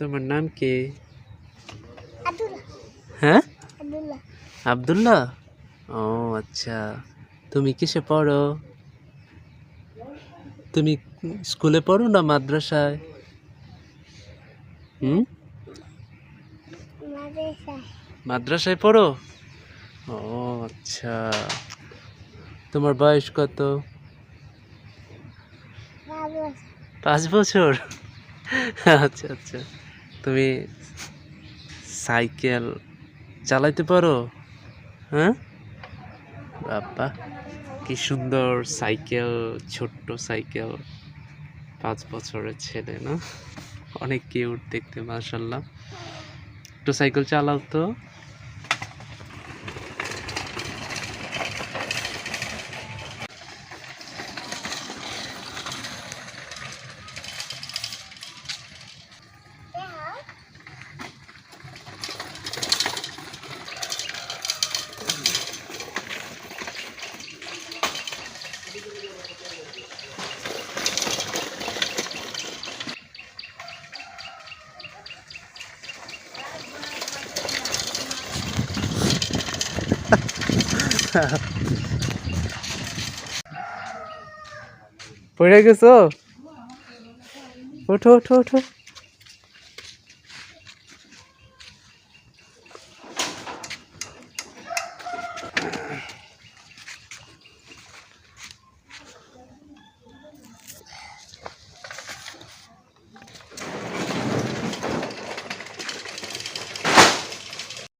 তোমার নাম কি? আব্দুল্লাহ। হ্যাঁ, আব্দুল্লাহ। আব্দুল্লাহ। ও আচ্ছা, তুমি কিসে পড়ো? তুমি স্কুলে পড়ো না মাদ্রাসায়? মাদ্রাসায়। মাদ্রাসায় পড়ো? ও আচ্ছা, তোমার বয়স কত? 5 বছর। 5 বছর। আচ্ছা আচ্ছা, তুমি সাইকেল চালাইতে পারো? হ্যাঁ, বাবা কি সুন্দর সাইকেল, ছোট্ট সাইকেল, 5 বছরের ছেলে না? অনেক কিউট দেখতে, মাশাল্লাহ। একটু সাইকেল চালাও তো। পড়ে গেছো? ওঠো ওঠো ওঠো।